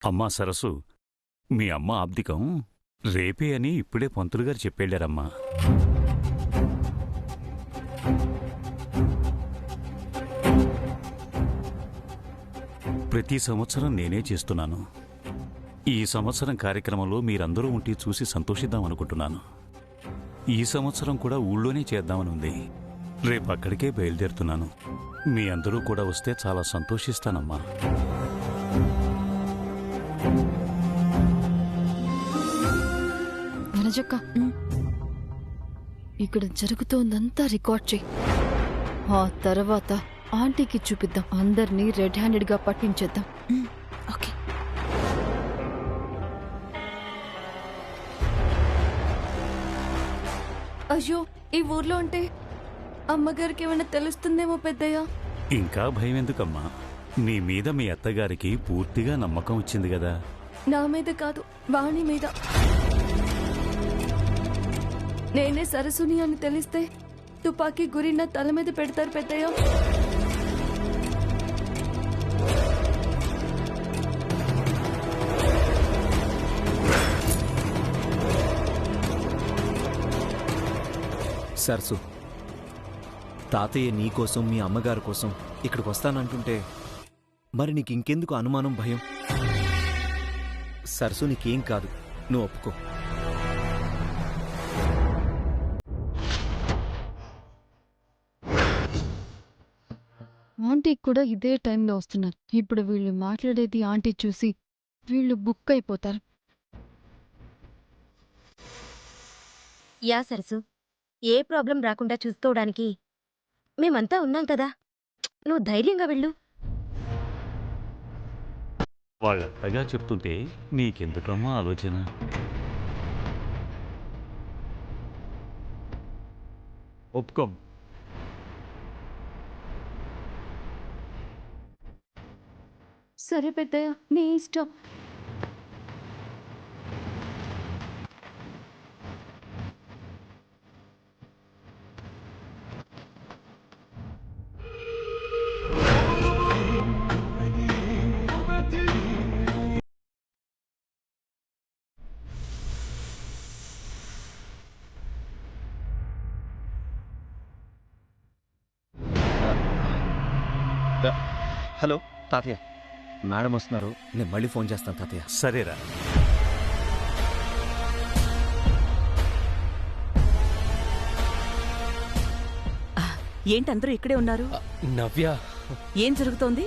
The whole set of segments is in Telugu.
అమ్మా సరసు, మీ అమ్మ ఆబ్దికం రేపే అని ఇప్పుడే పంతులుగారు చెప్పెళ్ళారమ్మా. ప్రతి సంవత్సరం నేనే చేస్తున్నాను. ఈ సంవత్సరం కార్యక్రమంలో మీరందరూ ఉంటే చూసి సంతోషిద్దామనుకుంటున్నాను. ఈ సంవత్సరం కూడా ఊళ్ళోనే చేద్దామని ఉంది. రేపు అక్కడికే బయలుదేరుతున్నాను. మీ అందరూ కూడా వస్తే చాలా సంతోషిస్తానమ్మా. వనజక్క, ఇక్కడ జరుగుతోందంతా రికార్డ్ చెయ్యి. ఆ తర్వాత ఆంటీకి చూపిద్దాం. అందరినీ రెడ్ హ్యాండెడ్ గా పట్టించేద్దాం. ఓకే. అయ్యో, ఈ ఊర్లో ఉంటే అమ్మగారికి ఏమైనా తెలుస్తుందేమో పెద్దయ్య. ఇంకా భయం ఎందుకమ్మా? నీ మీద మీ అత్తగారికి పూర్తిగా నమ్మకం వచ్చింది కదా. నా మీద కాదు, వాణి మీద. నేనే సరసుని అని తెలిస్తే తుపాకీ గురి నా తల మీద పెడతారు పెద్దయ్య. సరసు, తాతయ్య నీకోసం మీ అమ్మగారి కోసం ఇక్కడికి వస్తానంటుంటే మరి నీకు ఇంకెందుకు అనుమానం, భయం? సరసు, నీకేం కాదు, నువ్వు ఒప్పుకో. ఆంటీ కూడా ఇదే టైంలో వస్తున్నారు. ఇప్పుడు వీళ్ళు మాట్లాడేది ఆంటీ చూసి వీళ్ళు బుక్ అయిపోతారు. యా సరసు, ఏ ప్రాబ్లం రాకుండా చూసుకోవడానికి మేమంతా ఉన్నాం కదా. నువ్వు ధైర్యంగా వెళ్ళు. వాళ్ళంతగా చెప్తుంటే నీకెందుకమ్మా ఆలోచన? ఒప్పుకో. సరే పెద్దయ్య, నీ ఇష్టం. హలో తాతయ్య, మేడం వస్తున్నారు. నేను మళ్ళీ ఫోన్ చేస్తాను తాతయ్య. సరేరా. ఏంటందరూ ఇక్కడే ఉన్నారు? నవ్య, ఏం జరుగుతోంది?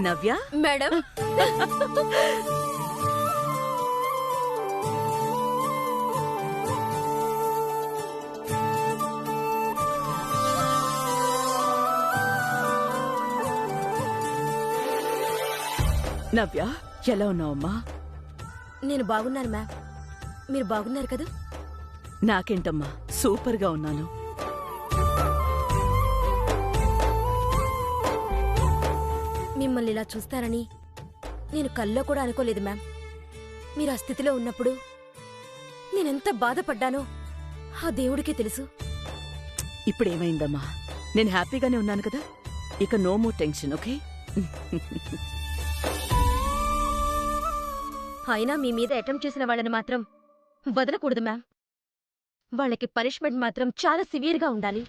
నవ్య మేడం, నవ్య, ఎలా ఉన్నావమ్మా? నేను బాగున్నాను మ్యామ్. మీరు బాగున్నారు కదా? నాకేంటమ్మా, సూపర్గా ఉన్నాను. మిమ్మల్ని ఇలా చూస్తానని నేను కల్లో కూడా అనుకోలేదు మ్యామ్. మీరు ఆ స్థితిలో ఉన్నప్పుడు నేనెంత బాధపడ్డానో ఆ దేవుడికే తెలుసు. ఇప్పుడేమైందమ్మా? నేను హ్యాపీగానే ఉన్నాను కదా. ఇక నో మోర్ టెన్షన్, ఓకే? అయినా మీ మీద అటెంప్ట్ చేసిన వాళ్ళని మాత్రం వదలకూడదు మ్యామ్. వాళ్ళకి పనిష్మెంట్ మాత్రం చాలా సివియర్గా ఉండాలి.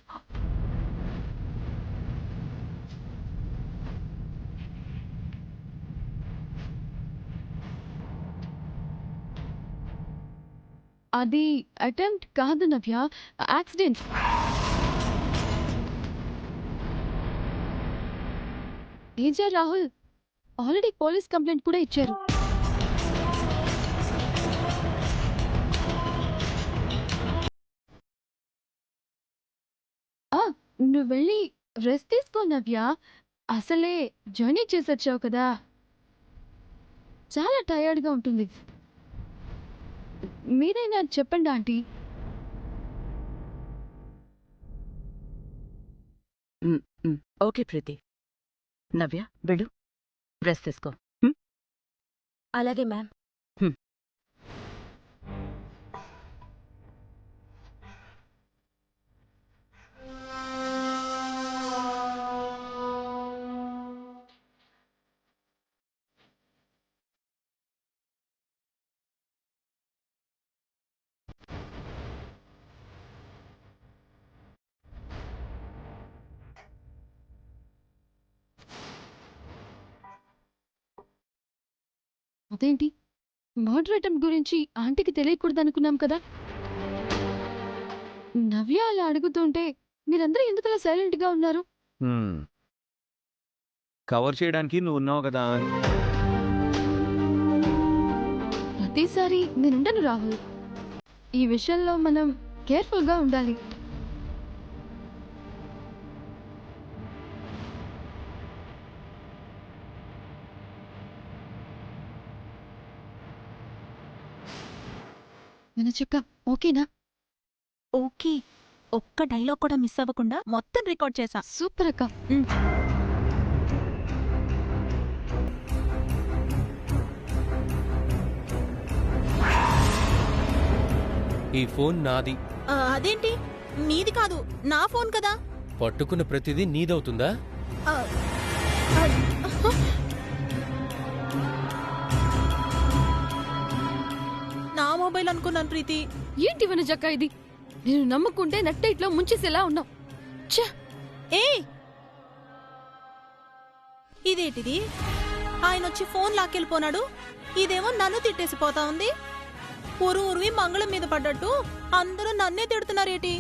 అది అటెంప్ట్ కాదు నవ్య, యాక్సిడెంట్. ఏజా రాహుల్ ఆల్రెడీ పోలీస్ కంప్లైంట్ కూడా ఇచ్చారు. నువ్వు వెళ్ళి రెస్ట్ తీసుకో నవ్య. అసలే జర్నీ చేసొచ్చావు కదా, చాలా టయర్డ్గా ఉంటుంది. మీరైనా చెప్పండి ఆంటీ. ఓకే ప్రీతి. నవ్య, వెళ్ళు, రెస్ట్ తీసుకో. అలాగే మ్యామ్. అదేంటి మర్డర్ అటెంప్ట్ గురించి ఆంటీకి తెలియకూడదు అనుకున్నాం కదా. నవ్య అలా అడుగుతుంటే మీరందరూ ఎందుకలా సైలెంట్ గా ఉన్నారు? కవర్ చేయడానికి నువ్వు ఉన్నావు కదా. ప్రతిసారి నేనుండను రాహుల్. ఈ విషయంలో మనం కేర్ఫుల్ గా ఉండాలి. వినచక్క ఓకేనా? ఓకే. ఒక్క డైలాగ్ కూడా మిస్ అవ్వకుండా మొత్తం రికార్డ్ చేశా. సూపర్ అక్క. ఈ ఫోన్ నాది. అదేంటి మీది కాదు, నా ఫోన్ కదా. పట్టుకున్న ప్రతిదీ నీదవుతుందా? ఆ, ఆ, నా మొబైల్ అనుకున్నాను ప్రీతి. ఏంటి వినజక్క ఇది? నేను నమ్ముకుంటే నట్టయిట్లో ముంచేసేలా ఉన్నావు. ఛ! ఏ ఇదేంటిది? ఆయన వచ్చి ఫోన్ లాక్కెళ్ళిపోనాడు, ఇదేమో నన్ను తిట్టేసిపోతా ఉంది. ఉరువి మంగళం మీద పడ్డట్టు అందరూ నన్నే తిడుతున్నారేటి?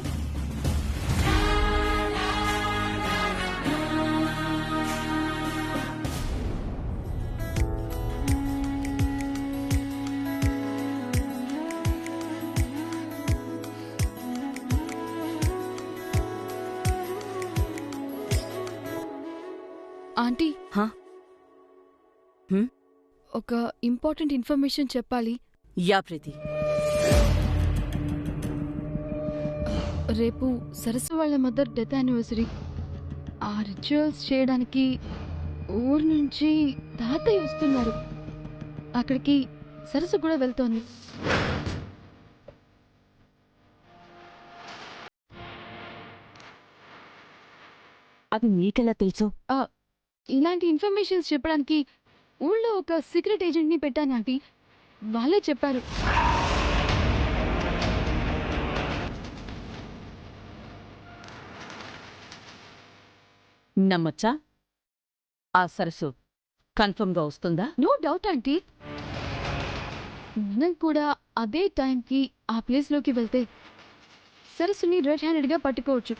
ఆంటీ, ఒక ఇంపార్టెంట్ ఇన్ఫర్మేషన్ చెప్పాలి. యా ప్రీతి. రేపు సరస్సు వాళ్ళ మదర్ డెత్ యానివర్సరీ. ఆ రిచువల్స్ చేయడానికి ఊరు నుంచి తాతయ్య వస్తున్నారు. అక్కడికి సరస్సు కూడా వెళ్తోంది. అది నీకెలా తెలుసు? ఇలాంటి ఇన్ఫర్మేషన్స్ చెప్పడానికి ఊళ్ళో ఒక సీక్రెట్ ఏజెంట్ని పెట్టాను ఆంటీ. వాళ్ళే చెప్పారు. నమ్మచ్చా? ఆ సరస్సు కన్ఫర్మ్గా వస్తుందా? No doubt aunty. మనం కూడా అదే టైంకి ఆ ప్లేస్లోకి వెళ్తే సరస్సుని రెడ్ హ్యాండెడ్గా పట్టుకోవచ్చు.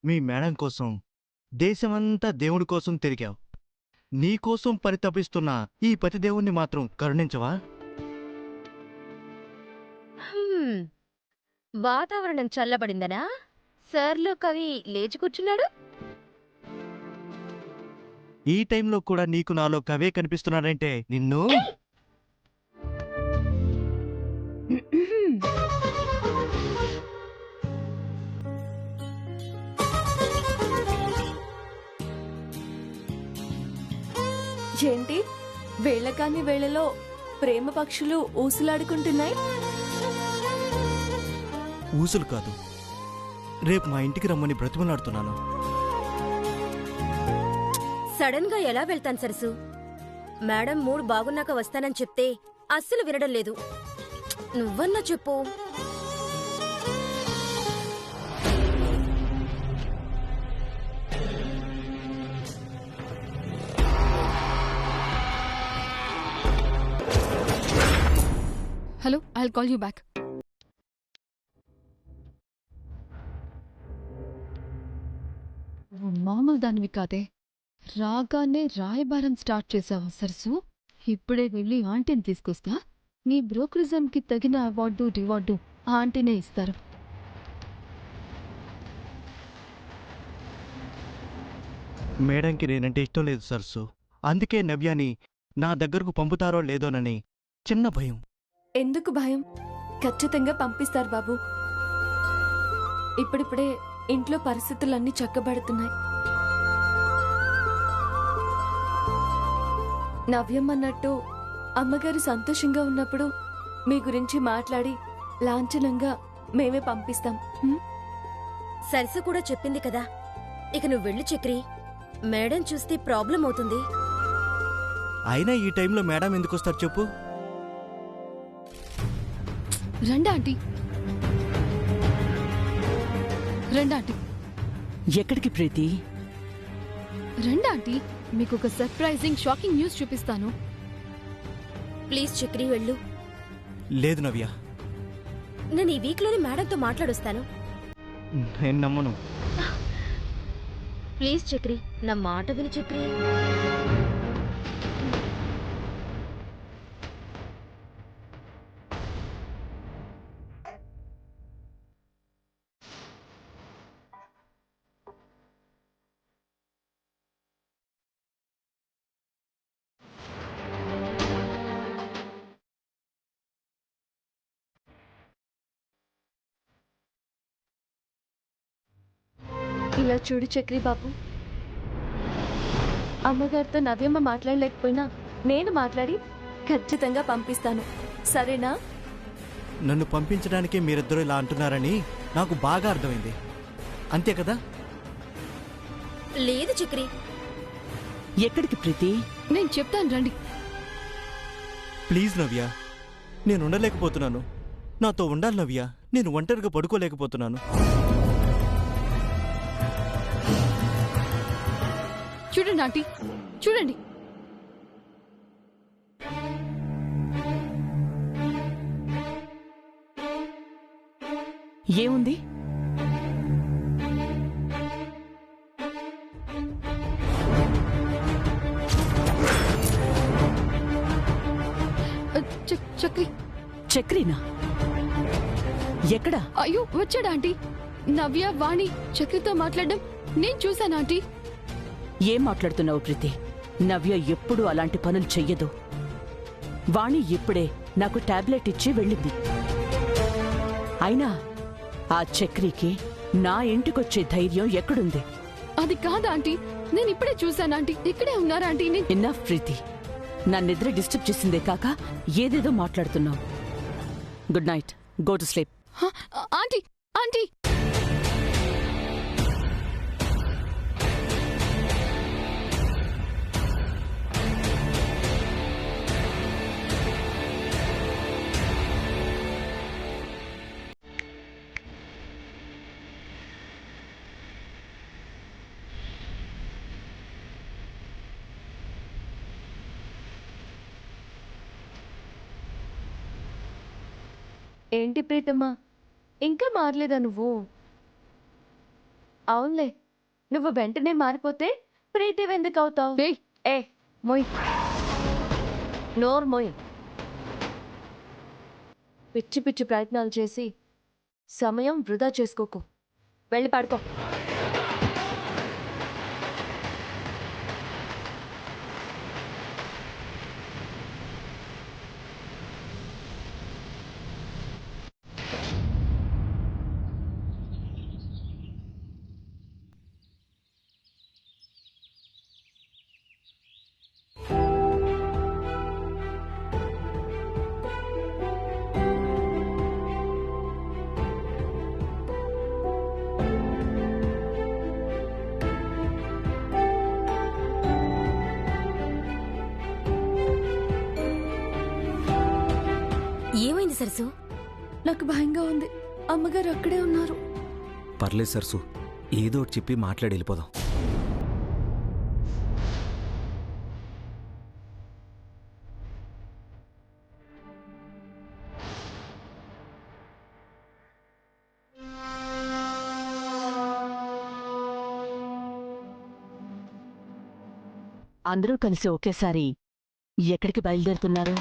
మీ మేడం కోసం దేశమంతా దేవుడి కోసం తిరిగావు. నీకోసం పరితపిస్తున్న ఈ పతిదేవుణ్ణి మాత్రం కరుణించవా? వాతావరణం చల్లబడిందనా? సార్లో కవి లేచి కూర్చున్నాడు. ఈ టైంలో కూడా నీకు నాలో కవే కనిపిస్తున్నాడంటే నిన్ను... ఏంటి వేళకాని వేళలో ప్రేమ పక్షులు ఊసులాడుకుంటున్నాయి? ఊసులు కాదు, రేపు మా ఇంటికి రమ్మని బ్రతిమలాడుతున్నాను. సడన్ గా ఎలా వెళ్తాను సరసు? మేడం మూడు బాగున్నాక వస్తానని చెప్తే అస్సలు వినడం లేదు. నువ్వన్నా చెప్పు. Hello, I will call you back. మామూలు దానివి కాదే. రాగానే రాయబారం స్టార్ట్ చేసావు సరసు. ఇప్పుడే వెళ్ళి ఆంటీని తీసుకొస్తా. నీ బ్రోకరిజంకి తగిన అవార్డు రివార్డు ఆ ఆంటీనే ఇస్తారు. మేడంకి నేనంటే ఇష్టం లేదు సరస్సు. అందుకే నవ్యాని నా దగ్గరకు పంపుతారో లేదోనని చిన్న భయం. ఎందుకు భయం? ఖచ్చితంగా పంపిస్తారు బాబు. ఇప్పుడిప్పుడే ఇంట్లో పరిస్థితులన్నీ చక్కబడుతున్నాయి. నవ్యం అన్నట్టు అమ్మగారు సంతోషంగా ఉన్నప్పుడు మీ గురించి మాట్లాడి లాంఛనంగా మేమే పంపిస్తాం. సరస కూడా చెప్పింది కదా, ఇక నువ్వు వెళ్ళు చక్రి. మేడం చూస్తే ప్రాబ్లం అవుతుంది. అయినా ఈ టైంలో మేడం ఎందుకు వస్తారు చెప్పు? రండి ఆంటీ, రండి ఆంటీ, ఎక్కడికి ప్రీతి? రండి ఆంటీ, మీకు ఒక సర్ప్రైజింగ్ షాకింగ్ న్యూస్ చూపిస్తాను. ప్లీజ్ చక్రి వెళ్ళు. లేదు నవ్య, నేను ఈ వీక్లోనే మేడంతో మాట్లాడొస్తాను. నేను నమ్మను. ప్లీజ్ చక్రి, నా మాట విని చక్రి. ఇలా చూడు చక్రి బాబు, అమ్మగారితో నవ్యమ్మ మాట్లాడలేకపోయినా నేను మాట్లాడి ఖచ్చితంగా పంపిస్తాను, సరేనా? నన్ను పంపించడానికే మీరిద్దరూ ఇలా అంటున్నారని నాకు బాగా అర్థమైంది, అంతే కదా? లేదు చక్రి. ఎక్కడికి ప్రీతి? నేను చెప్తాను రండి. ప్లీజ్ నవ్య, నేను ఉండలేకపోతున్నాను. నాతో ఉండాలి నవ్య, నేను ఒంటరిగా పడుకోలేకపోతున్నాను. చూడండి ఆంటీ, చూడండి. ఏముంది? చక్రి. చక్రీనా? ఎక్కడా? అయ్యో వచ్చాడా ఆంటీ? నవ్య, వాణి చక్రితో మాట్లాడడం నేను చూశాను ఆంటీ. ఏం మాట్లాడుతున్నావు ప్రీతి? నవ్య ఎప్పుడూ అలాంటి పనులు చెయ్యదు. వాణి ఇప్పుడే నాకు టాబ్లెట్ ఇచ్చి వెళ్ళింది. అయినా ఆ చక్రికి నా ఇంటికొచ్చే ధైర్యం ఎక్కడుంది? అది కాదా ఆంటీ, నేను ఇప్పుడే చూశాను ఆంటీ, ఇక్కడే ఉన్నారా ఆంటీ? ఇన్నఫ్ ప్రీతి, నా నిద్ర డిస్టర్బ్ చేసిందే కాక ఏదేదో మాట్లాడుతున్నావు. Good night, go to sleep. Aunty, aunty. ఏంటి ప్రీతమ్మా, ఇంకా మారలేదా నువ్వు? అవునులే, నువ్వు వెంటనే మారిపోతే ప్రీతి ఎందుకు అవుతావు? ఏ మొయ్, నోర్ మొయ్. పిచ్చి పిచ్చి ప్రయత్నాలు చేసి సమయం వృధా చేసుకోకు, వెళ్ళి పడుకో. ఏమైంది సరసు? నాకు భయంగా ఉంది, అమ్మగారు అక్కడే ఉన్నారు. పర్లేదు సరసు, ఏదో ఒకటి చెప్పి మాట్లాడి వెళ్ళిపోదాం. అందరూ కలిసి ఒకేసారి ఎక్కడికి బయలుదేరుతున్నారు?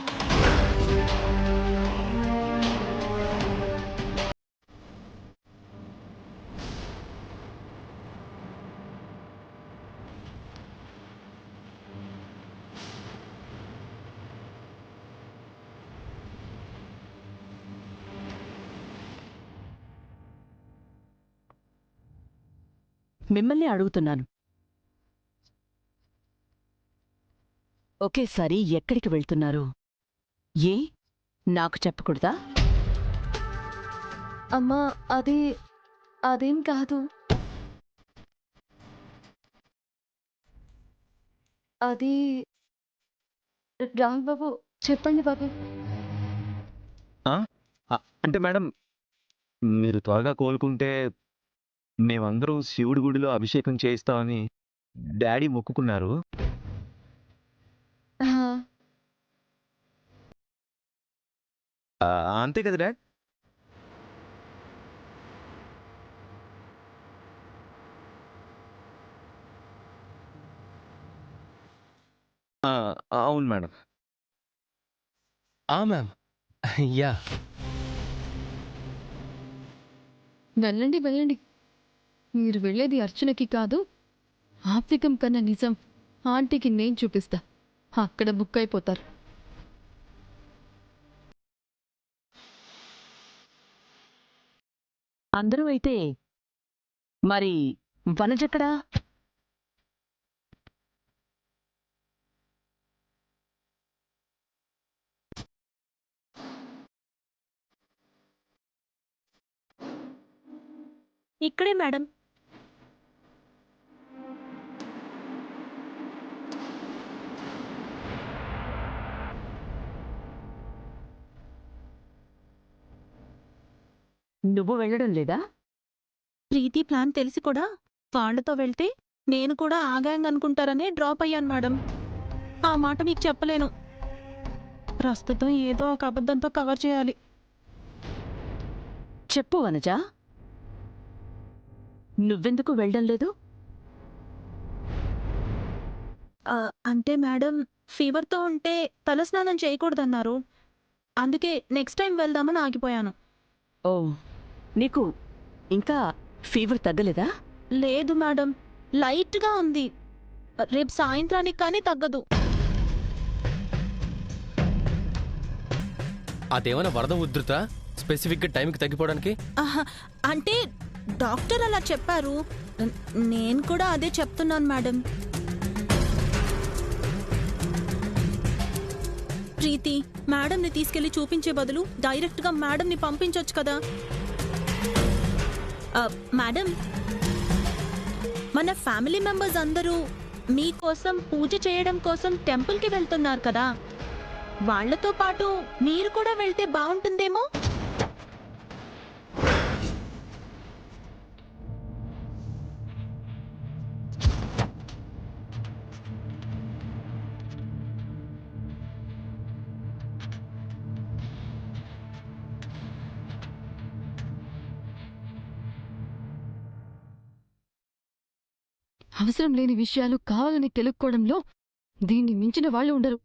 మిమ్మల్ని అడుగుతున్నాను, ఒకేసారి ఎక్కడికి వెళ్తున్నారు? ఏ నాకు చెప్పకూడదా? అమ్మా అదేం కాదు. అది రామ్ బాబు చెప్పండి బాబు. అంటే మేడం, మీరు త్వరగా కోలుకుంటే మేమందరం శివుడి గుడిలో అభిషేకం చేయిస్తామని డాడీ మొక్కుకున్నారు. ఆ, అంతే కదా డాడ్? అవును మేడం. మ్యామ్. యా. వెళ్ళండి వెళ్ళండి. మీరు వెళ్ళేది అర్చనకి కాదు, ఆప్తికం కన్నా నిజం ఆంటీకి నేను చూపిస్తా. అక్కడ బుక్ అయిపోతారు. అందరూ అయితే మరి వనజెక్కడా? ఇక్కడే మేడం. నువ్వు వెళ్ళడం లేదా? ప్రీతి ప్లాన్ తెలిసి కూడా వాళ్ళతో వెళ్తే నేను కూడా ఆ గ్యాంగ్ అనుకుంటారని డ్రాప్ అయ్యాను మేడం. ఆ మాట మీకు చెప్పలేను. ప్రస్తుతం ఏదో ఒక అబద్ధంతో కవర్ చేయాలి. చెప్పు వనజా, నువ్వెందుకు వెళ్ళడం లేదు? అంటే మేడం, ఫీవర్తో ఉంటే తలస్నానం చేయకూడదన్నారు. అందుకే నెక్స్ట్ టైం వెళ్దామని ఆగిపోయాను. ఓ, నీకు ఇంకా ఫీవర్ తగ్గలేదా? లేదు మేడం, లైట్గా ఉంది. రేపు సాయంత్రానికి కానీ తగ్గదు. అదేమైనా వరద ఉధృత స్పెసిఫిక్గా టైంకి తగ్గిపోవడానికి? అంటే డాక్టర్ అలా చెప్పారు. నేను కూడా అదే చెప్తున్నాను మేడం. ప్రీతి, మేడంని తీసుకెళ్లి చూపించే బదులు డైరెక్ట్గా మేడంని పంపించొచ్చు కదా. మేడం, మన ఫ్యామిలీ మెంబర్స్ అందరూ మీకోసం పూజ చేయడం కోసం టెంపుల్కి వెళ్తున్నారు కదా. వాళ్లతో పాటు మీరు కూడా వెళ్తే బాగుంటుందేమో. అవసరం లేని విషయాలు కావాలని తెలుక్కోవడంలో దీన్ని మించిన వాళ్ళు ఉండరు.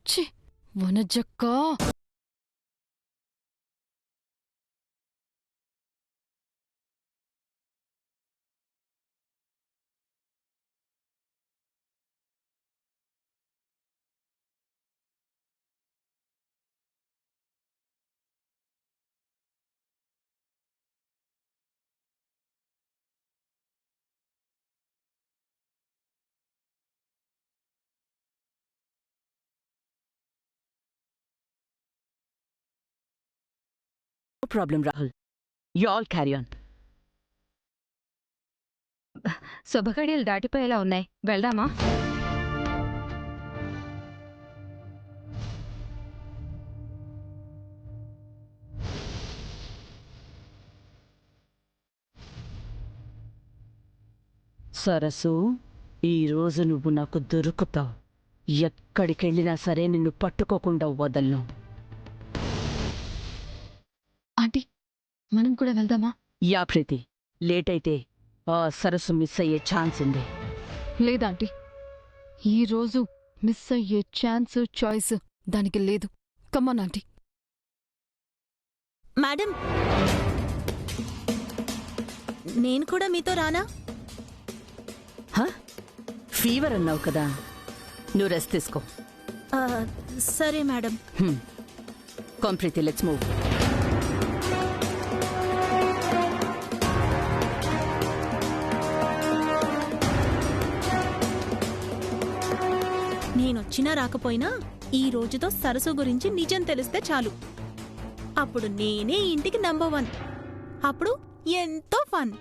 ఛీ, వనజక్కా. Problem Rahul, you all carry on. శుభగడియలు దాటిపోయేలా ఉన్నాయి, వెళ్దామా? సరసు, ఈరోజు నువ్వు నాకు దొరుకుతావు. ఎక్కడికెళ్ళినా సరే నిన్ను పట్టుకోకుండా వదలను. ఆంటీ, మనం కూడా వెళ్దామా? యా ప్రీతి, లేట్ అయితే ఆ సరస్సు మిస్ అయ్యే ఛాన్స్ ఉంది. లేదాంటీ, ఈరోజు మిస్ అయ్యే ఛాన్స్ చాయిస్ దానికి లేదు. Common aunty. మేడం, నేను కూడా మీతో రానా? ఫీవర్ అన్నావు కదా, నువ్వు రెస్ట్ తీసుకో. సరే madam. Come Preethi, let's move. నేనొచ్చినా రాకపోయినా ఈ రోజుతో సరసు గురించి నిజం తెలిస్తే చాలు. అప్పుడు నేనే ఇంటికి నంబర్ 1. అప్పుడు ఎంతో ఫన్.